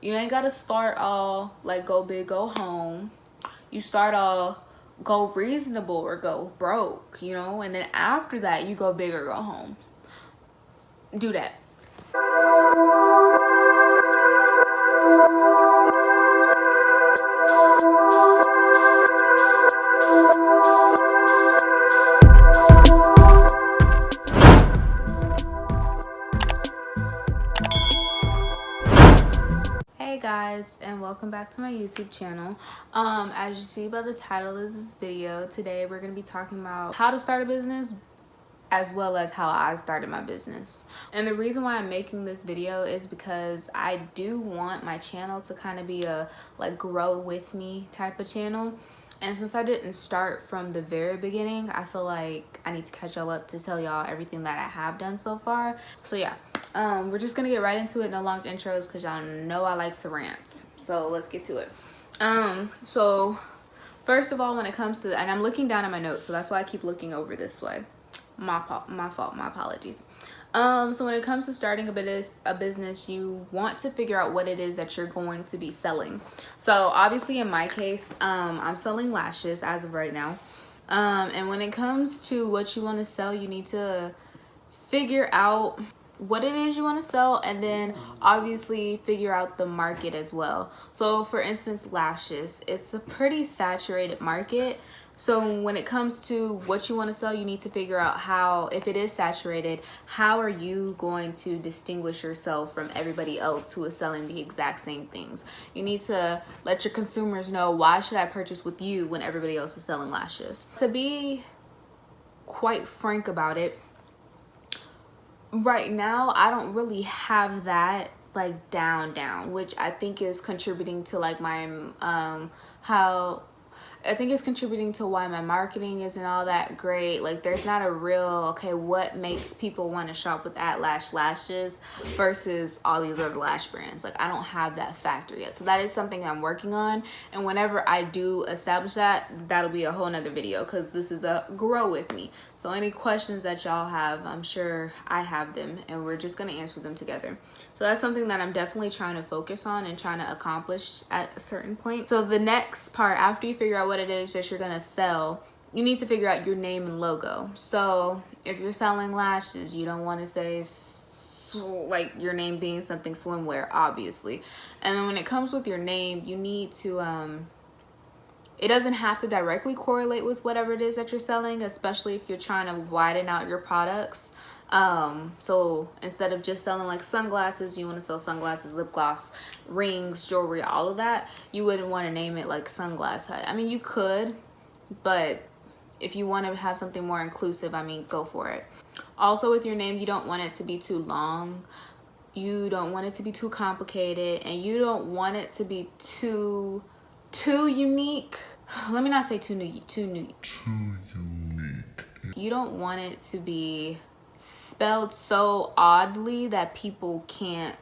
You ain't gotta start all like go big, go home. You start all go reasonable or go broke, you know, and then after that you go big or go home. Do that. Hey guys, and welcome back to my YouTube channel. As you see by the title of this video, today we're going to be talking about how to start a business as well as how I started my business. And the reason why I'm making this video is because I do want my channel to kind of be a like grow with me type of channel. And since I didn't start from the very beginning, I feel like I need to catch y'all up to tell y'all everything that I have done so far. So yeah, we're just gonna get right into it. No long intros because y'all know I like to rant. So let's get to it. So first of all, when it comes to, and I'm looking down at my notes, so that's why I keep looking over this way. My fault, my apologies. So when it comes to starting a business, you want to figure out what it is that you're going to be selling. So obviously in my case, I'm selling lashes as of right now. And when it comes to what you want to sell, you need to figure out what it is you want to sell, and then obviously figure out the market as well. So for instance, lashes, it's a pretty saturated market. So when it comes to what you want to sell, you need to figure out how, if it is saturated, how are you going to distinguish yourself from everybody else who is selling the exact same things. You need to let your consumers know, why should I purchase with you when everybody else is selling lashes? To be quite frank about it, right now I don't really have that like down, which I think is contributing to like my I think it's contributing to why my marketing isn't all that great. Like there's not a real, okay, what makes people want to shop with Atlash lashes versus all these other lash brands. Like I don't have that factor yet. So that is something I'm working on. And whenever I do establish that, that'll be a whole nother video because this is a grow with me. So any questions that y'all have, I'm sure I have them and we're just going to answer them together. So that's something that I'm definitely trying to focus on and trying to accomplish at a certain point. So the next part, after you figure out what it is that you're gonna sell, you need to figure out your name and logo. So if you're selling lashes, you don't want to say like your name being something swimwear, obviously. And then when it comes with your name, you need to it doesn't have to directly correlate with whatever it is that you're selling, especially if you're trying to widen out your products. So instead of just selling like sunglasses, you want to sell sunglasses, lip gloss, rings, jewelry, all of that. You wouldn't want to name it like Sunglass Hut. I mean, you could, but if you want to have something more inclusive, I mean, go for it. Also with your name, you don't want it to be too long. You don't want it to be too complicated, and you don't want it to be too unique. Let me not say too unique. You don't want it to be spelled so oddly that people can't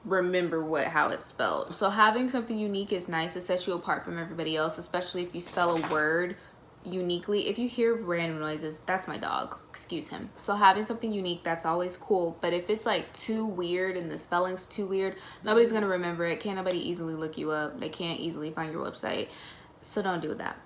remember how it's spelled. So having something unique is nice. It sets you apart from everybody else, especially if you spell a word uniquely. If you hear random noises, that's my dog, excuse him. So having something unique, that's always cool. But if it's like too weird and the spelling's too weird, nobody's gonna remember it. Can't nobody easily look you up. They can't easily find your website. So don't do that.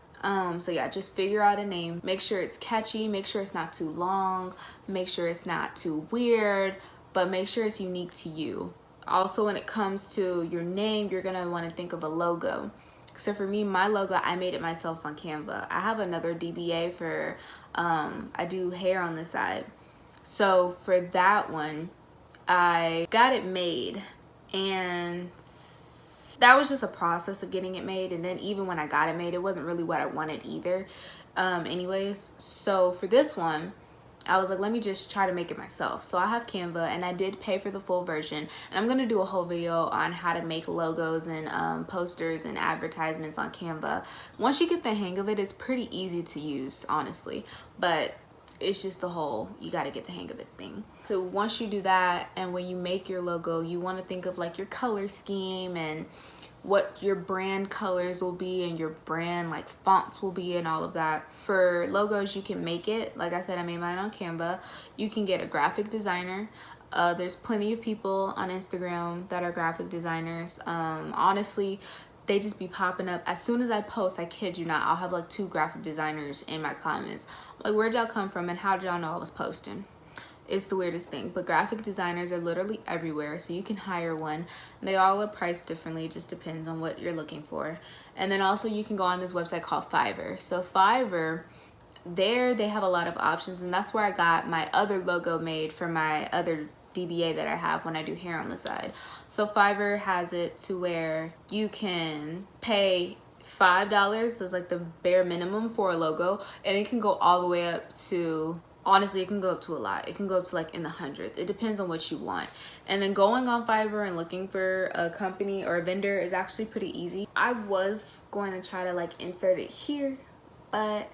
So yeah, just figure out a name. Make sure it's catchy. Make sure it's not too long. Make sure it's not too weird, but make sure it's unique to you. Also, when it comes to your name, you're gonna want to think of a logo. So for me, my logo, I made it myself on Canva. I have another DBA for, I do hair on the side. So for that one, I got it made, and that was just a process of getting it made. And then even when I got it made, it wasn't really what I wanted either. Anyways, so for this one, I was like, let me just try to make it myself. So I have Canva, and I did pay for the full version. And I'm gonna do a whole video on how to make logos and posters and advertisements on Canva. Once you get the hang of it, it's pretty easy to use, honestly. But it's just the whole, you got to get the hang of it thing. So once you do that, and when you make your logo, you want to think of like your color scheme and what your brand colors will be and your brand like fonts will be and all of that. For logos, you can make it. Like I said, I made mine on Canva. You can get a graphic designer. There's plenty of people on Instagram that are graphic designers. Honestly, they just be popping up. As soon as I post, I kid you not, I'll have like 2 graphic designers in my comments. Like, where'd y'all come from and how did y'all know I was posting? It's the weirdest thing. But graphic designers are literally everywhere, so you can hire one. They all are priced differently. It just depends on what you're looking for. And then also you can go on this website called Fiverr. So Fiverr, there they have a lot of options, and that's where I got my other logo made for my other DBA that I have when I do hair on the side. So Fiverr has it to where you can pay $5 is like the bare minimum for a logo, and it can go all the way up to, honestly, it can go up to a lot. It can go up to like in the hundreds. It depends on what you want. And then going on Fiverr and looking for a company or a vendor is actually pretty easy. I was going to try to like insert it here, but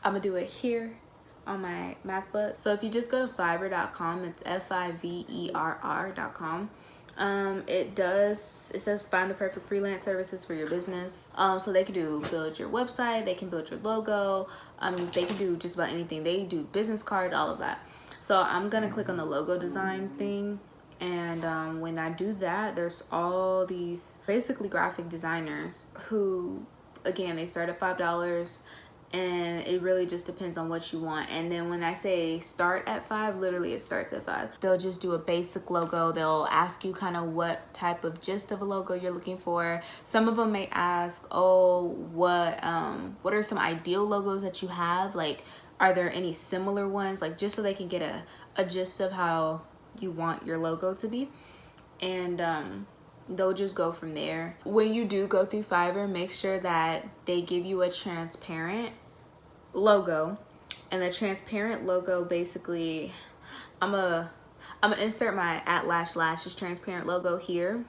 I'm gonna do it here on my MacBook. So if you just go to fiverr.com, it's fiverr.com. It says find the perfect freelance services for your business. So they can build your website, they can build your logo, they can do just about anything. They do business cards, all of that. So I'm gonna click on the logo design thing, and when I do that, there's all these basically graphic designers who, again, they start at $5, and it really just depends on what you want. And then when I say start at $5, literally it starts at $5. They'll just do a basic logo. They'll ask you kind of what type of gist of a logo you're looking for. Some of them may ask, oh, what are some ideal logos that you have? Like, are there any similar ones? Like, just so they can get a gist of how you want your logo to be. And they'll just go from there. When you do go through Fiverr, make sure that they give you a transparent logo. And the transparent logo, basically, I'm gonna insert my @lashes transparent logo here.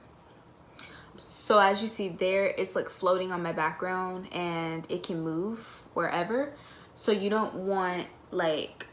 So as you see there, it's like floating on my background and it can move wherever. So you don't want like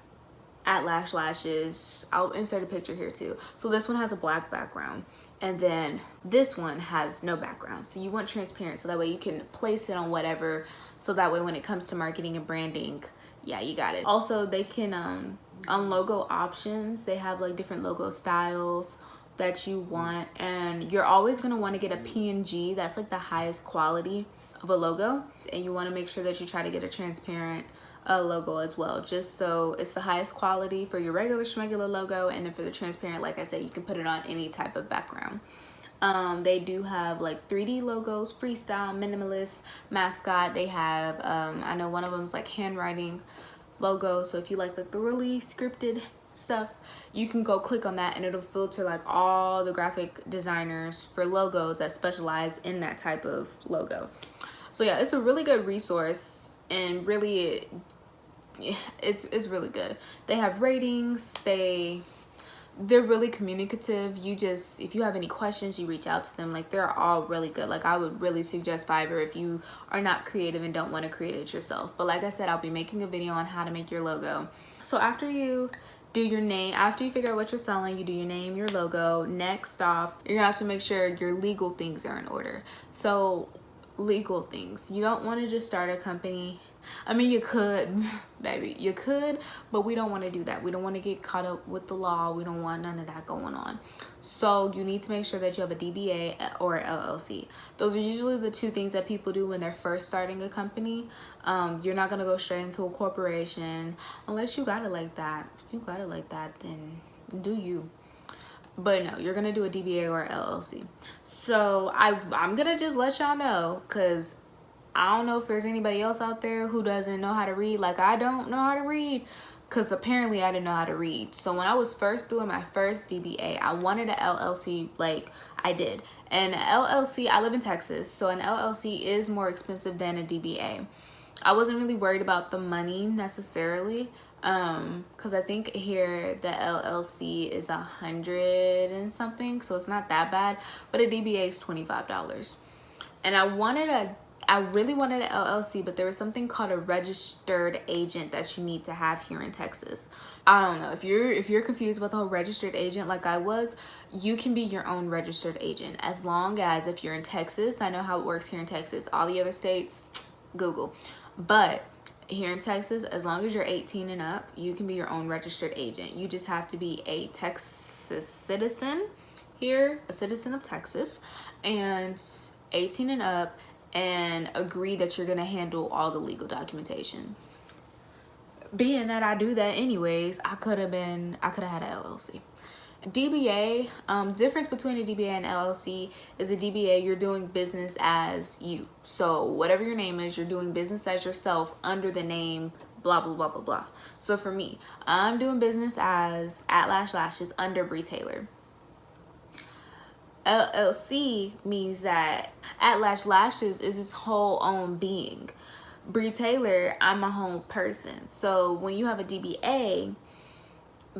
@lashes. I'll insert a picture here too. So this one has a black background, and then this one has no background. So you want transparent, so that way you can place it on whatever, so that way when it comes to marketing and branding, yeah, you got it. Also, they can on logo options, they have like different logo styles that you want, and you're always going to want to get a PNG. That's like the highest quality of a logo, and you want to make sure that you try to get a transparent logo as well, just so it's the highest quality for your regular schmegular logo. And then for the transparent, like I said, you can put it on any type of background. They do have like 3D logos, freestyle, minimalist, mascot. They have I know one of them is like handwriting logo, so if you like the really scripted stuff, you can go click on that and it'll filter like all the graphic designers for logos that specialize in that type of logo. So yeah, it's a really good resource, and really it's really good. They have ratings, they're really communicative. If you have any questions, you reach out to them. Like, they're all really good. Like, I would really suggest Fiverr if you are not creative and don't want to create it yourself. But like I said, I'll be making a video on how to make your logo. So after you do your name, after you figure out what you're selling, you do your name, your logo. Next off, you have to make sure your legal things are in order. So legal things, you don't want to just start a company. I mean, you could, baby, you could, but we don't want to do that. We don't want to get caught up with the law. We don't want none of that going on. So you need to make sure that you have a DBA or LLC. Those are usually the 2 things that people do when they're first starting a company. You're not going to go straight into a corporation unless you got it like that. If you got it like that, then do you. But no, you're going to do a DBA or LLC. So I'm going to just let y'all know, because I don't know if there's anybody else out there who doesn't know how to read. Like, I don't know how to read, because apparently I didn't know how to read. So when I was first doing my first DBA, I wanted an LLC, like I did. And an LLC, I live in Texas, so an LLC is more expensive than a DBA. I wasn't really worried about the money necessarily, because I think here the LLC is $100 and something, so it's not that bad. But a DBA is $25. And I really wanted an LLC, but there was something called a registered agent that you need to have here in Texas. I don't know if you're confused about the whole registered agent like I was. You can be your own registered agent, as long as, if you're in Texas, I know how it works here in Texas. All the other states, Google. But here in Texas, as long as you're 18 and up, you can be your own registered agent. You just have to be a Texas Texas citizen here, a citizen of Texas, and 18 and up, and agree that you're gonna handle all the legal documentation. Being that I do that anyways, I could have had an LLC. DBA, difference between a DBA and LLC is a DBA, you're doing business as you. So whatever your name is, you're doing business as yourself under the name blah, blah, blah, blah, blah. So for me, I'm doing business as @lashes under Bree Taylor. LLC means that @lashes is its whole own being. Bree Taylor, I'm a whole person. So when you have a DBA,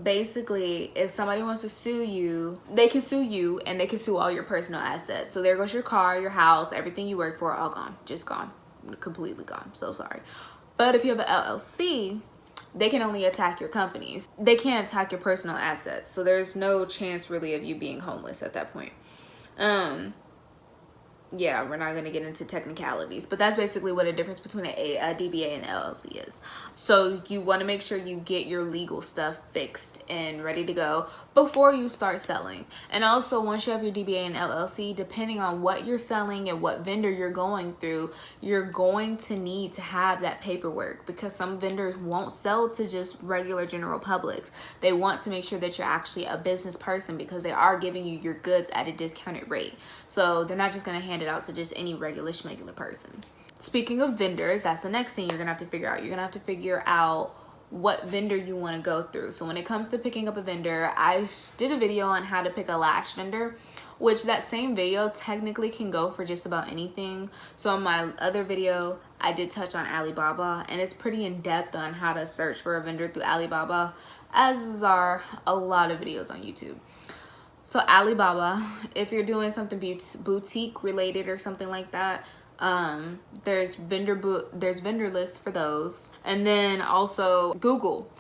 basically, if somebody wants to sue you, they can sue you and they can sue all your personal assets. So there goes your car, your house, everything you work for, all gone. Just gone. Completely gone. So sorry. But if you have an LLC, they can only attack your companies. They can't attack your personal assets. So there's no chance really of you being homeless at that point. Yeah, we're not going to get into technicalities, but that's basically what a difference between a DBA and LLC is. So you want to make sure you get your legal stuff fixed and ready to go before you start selling. And also, once you have your DBA and LLC, depending on what you're selling and what vendor you're going through, you're going to need to have that paperwork, because some vendors won't sell to just regular general public. They want to make sure that you're actually a business person, because they are giving you your goods at a discounted rate. So they're not just going to hand it out to just any regular schmegular person. Speaking of vendors, that's the next thing you're gonna have to figure out. You're gonna have to figure out what vendor you want to go through. So when it comes to picking up a vendor, I did a video on how to pick a lash vendor, which that same video technically can go for just about anything. So in my other video, I did touch on Alibaba, and it's pretty in depth on how to search for a vendor through Alibaba, as are a lot of videos on YouTube. So Alibaba, if you're doing something boutique related or something like that, there's vendor lists for those. And then also Google.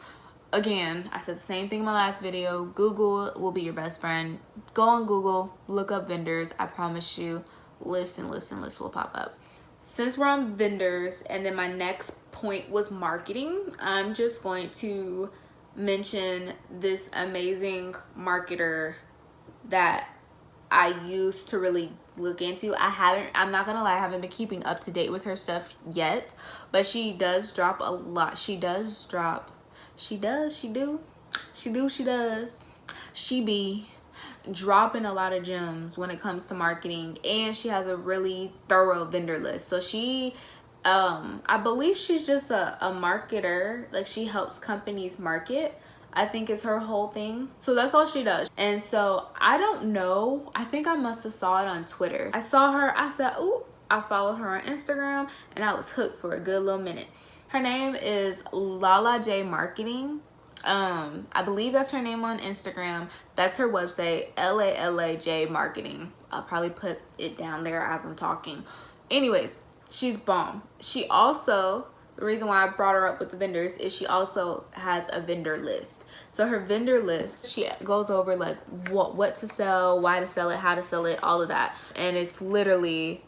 Again, I said the same thing in my last video. Google will be your best friend. Go on Google, look up vendors. I promise you, lists will pop up. Since we're on vendors, and then my next point was marketing, I'm just going to mention this amazing marketer that I used to really look into. I'm not gonna lie, I haven't been keeping up to date with her stuff yet, but she does drop a lot. She be dropping a lot of gems when it comes to marketing, and she has a really thorough vendor list. So she I believe she's just a marketer. Like, she helps companies market, I think is her whole thing. So that's all she does. And so I don't know, I think I must have saw it on Twitter. I saw her, I said, ooh, I followed her on Instagram, and I was hooked for a good little minute. Her name is Lala J Marketing. I believe that's her name on Instagram. That's her website, LALAJ Marketing. I'll probably put it down there as I'm talking. Anyways, she's bomb. She also, the reason why I brought her up with the vendors is she also has a vendor list. So her vendor list, she goes over like what to sell, why to sell it, how to sell it, all of that. And it's literally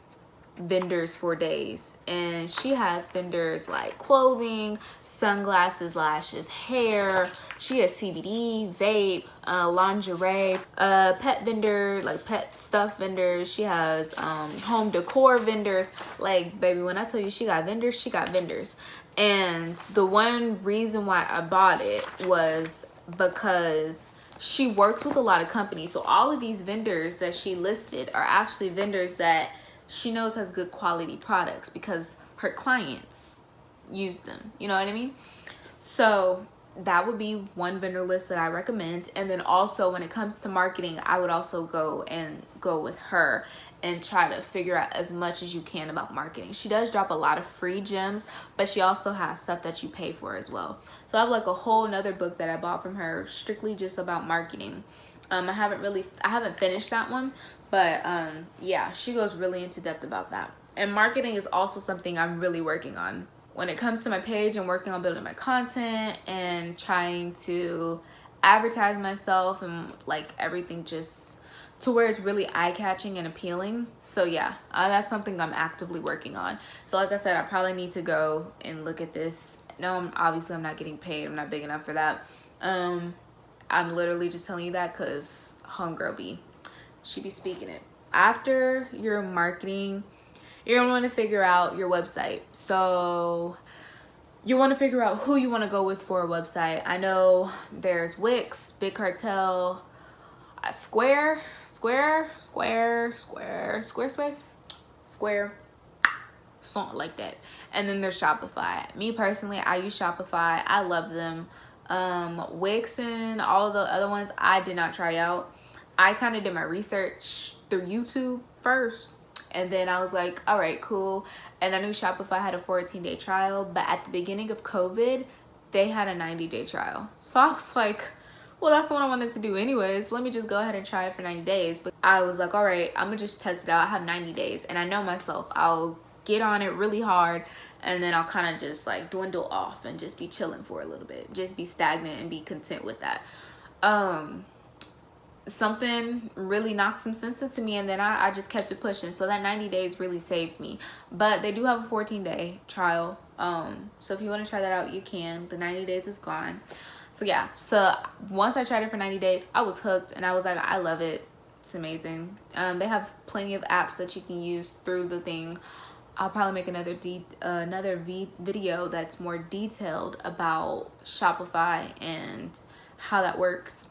vendors for days. And she has vendors like clothing, sunglasses, lashes, hair. She has CBD, vape, lingerie, pet vendor, like pet stuff vendors. She has home decor vendors. Like, baby, when I tell you she got vendors, she got vendors. And the one reason why I bought it was because she works with a lot of companies. So all of these vendors that she listed are actually vendors that she knows has good quality products, because her clients use them. You know what I mean? So that would be one vendor list that I recommend. And then also, when it comes to marketing, I would also go with her and try to figure out as much as you can about marketing. She does drop a lot of free gems, but she also has stuff that you pay for as well. So I have like a whole nother book that I bought from her strictly just about marketing. I haven't finished that one, but yeah, she goes really into depth about that. And marketing is also something I'm really working on. When it comes to my page, I'm working on building my content and trying to advertise myself and like everything just to where it's really eye-catching and appealing. So yeah, that's something I'm actively working on. So like I said, I probably need to go and look at this. No, obviously I'm not getting paid. I'm not big enough for that. I'm literally just telling you that because homegirl she be speaking it. After your marketing, you're gonna want to figure out your website. So you want to figure out who you want to go with for a website. I know there's Wix, Big Cartel, Square, something like that. And then there's Shopify. Me personally, I use Shopify. I love them. Wix and all the other ones I did not try out. I kind of did my research through YouTube first, and then I was like, all right, cool. And I knew Shopify had a 14-day trial, but at the beginning of COVID, they had a 90-day trial. So I was like, well, that's what I wanted to do anyways. Let me just go ahead and try it for 90 days. But I was like, all right, I'm gonna just test it out. I have 90 days, and I know myself. I'll get on it really hard, and then I'll kind of just like dwindle off and just be chilling for a little bit. Just be stagnant and be content with that. Something really knocked some sense into me, and then I just kept it pushing. So that 90 days really saved me. But they do have a 14-day trial. So if you want to try that out, you can. The 90 days is gone. So yeah, so once I tried it for 90 days, I was hooked, and I was like, I love it. It's amazing. They have plenty of apps that you can use through the thing. I'll probably make another video that's more detailed about Shopify and how that works.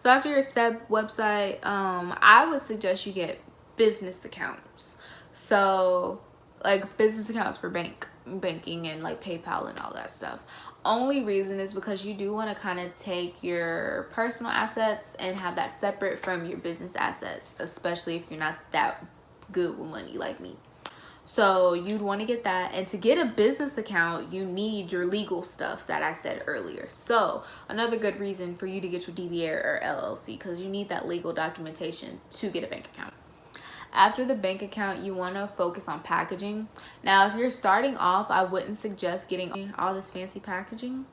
So after your SEB website, I would suggest you get business accounts. So like business accounts for banking and like PayPal and all that stuff. Only reason is because you do want to kind of take your personal assets and have that separate from your business assets, especially if you're not that good with money like me. So you'd want to get that. And to get a business account, you need your legal stuff that I said earlier. So another good reason for you to get your DBA or LLC, because you need that legal documentation to get a bank account. After the bank account, you want to focus on packaging. Now, if you're starting off, I wouldn't suggest getting all this fancy packaging.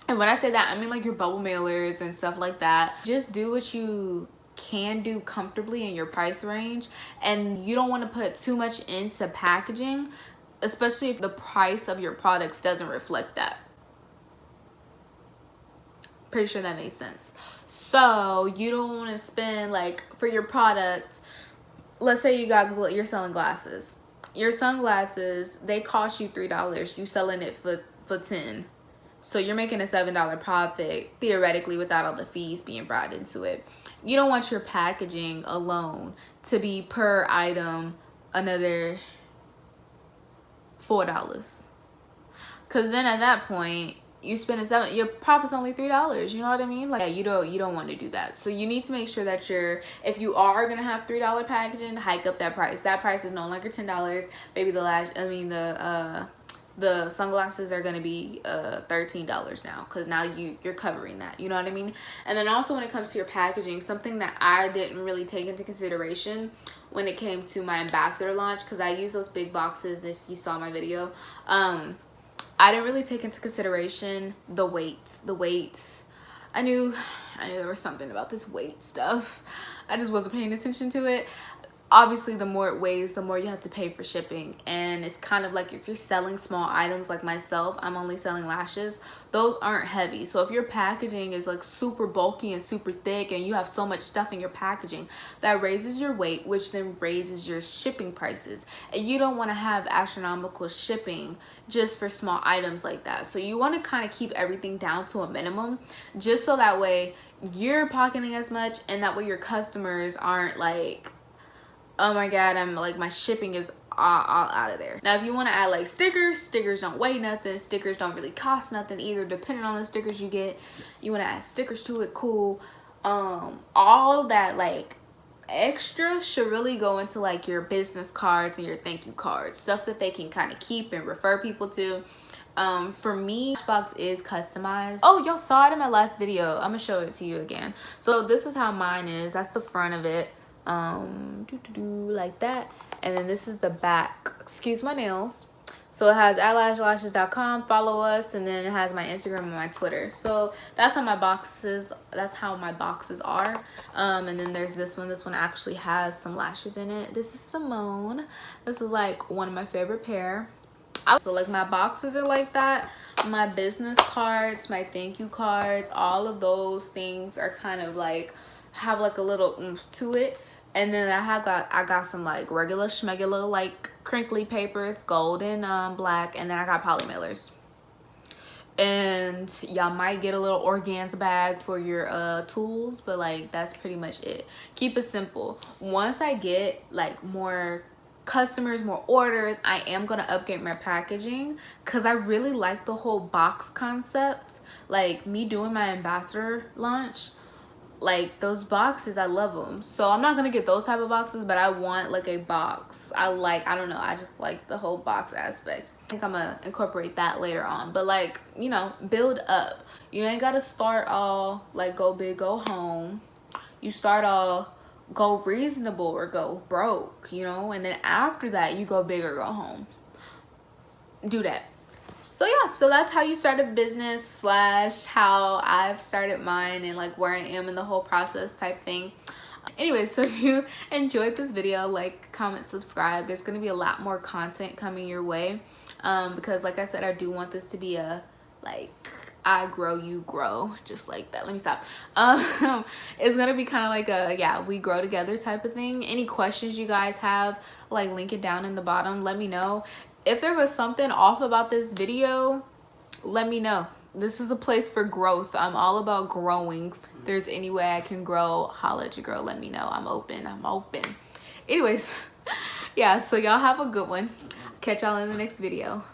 And when I say that, I mean like your bubble mailers and stuff like that. Just do what you can do comfortably in your price range, and you don't want to put too much into packaging, especially if the price of your products doesn't reflect that. Pretty sure that makes sense. So you don't want to spend like for your product, let's say you're selling glasses. Your sunglasses, they cost you $3. You selling it for $10. So you're making a $7 profit theoretically without all the fees being brought into it. You don't want your packaging alone to be per item another $4. Cause then at that point you spend your profit's only $3. You know what I mean? Like, yeah, you don't want to do that. So you need to make sure that if you are gonna have $3 packaging, hike up that price. That price is no longer $10. Maybe the sunglasses are going to be $13 now, because now you're covering that. You know what I mean? And then also when it comes to your packaging, something that I didn't really take into consideration when it came to my ambassador launch, because I use those big boxes if you saw my video. I didn't really take into consideration the weight. I knew there was something about this weight stuff. I just wasn't paying attention to it. Obviously, the more it weighs, the more you have to pay for shipping. And it's kind of like if you're selling small items like myself, I'm only selling lashes. Those aren't heavy. So if your packaging is like super bulky and super thick and you have so much stuff in your packaging, that raises your weight, which then raises your shipping prices. And you don't want to have astronomical shipping just for small items like that. So you want to kind of keep everything down to a minimum, just so that way you're pocketing as much, and that way your customers aren't like, oh my god, I'm like, my shipping is all out of there. Now, if you want to add like stickers don't weigh nothing. Stickers don't really cost nothing either, depending on the stickers you get. You want to add stickers to it, cool. All that like extra should really go into like your business cards and your thank you cards, stuff that they can kind of keep and refer people to. For me, box is customized. Oh, y'all saw it in my last video. I'm gonna show it to you again. So this is how mine is. That's the front of it. Like that, and then this is the back. Excuse my nails. So it has @lashes.com, follow us, and then it has my Instagram and my Twitter. So that's how my boxes are. And then there's this one actually has some lashes in it. This is Simone. This is like one of my favorite pair. So like my boxes are like that. My business cards, my thank you cards, all of those things are kind of like have like a little oomph to it. And then I got some like regular schmegular like crinkly papers, gold and black, and then I got poly mailers. And y'all might get a little organza bag for your tools, but like that's pretty much it. Keep it simple. Once I get like more customers, more orders, I am gonna upgrade my packaging because I really like the whole box concept. Like me doing my ambassador launch, like those boxes, I love them. So I'm not gonna get those type of boxes, but I want like a box. I don't know, I just like the whole box aspect. I think I'm gonna incorporate that later on. But like, you know, build up. You ain't gotta start all like go big, go home. You start all go reasonable or go broke, you know, and then after that you go big or go home. Do that. So yeah, so that's how you start a business slash how I've started mine and like where I am in the whole process type thing. Anyway, so if you enjoyed this video, like, comment, subscribe. There's going to be a lot more content coming your way because like I said, I do want this to be a like I grow, you grow, just like that. Let me stop. It's gonna be kind of like a yeah, we grow together type of thing. Any questions you guys have, like link it down in the bottom. Let me know. If there was something off about this video, let me know. This is a place for growth. I'm all about growing. If there's any way I can grow, holla at your girl. Let me know. I'm open. Anyways, yeah, so y'all have a good one. Catch y'all in the next video.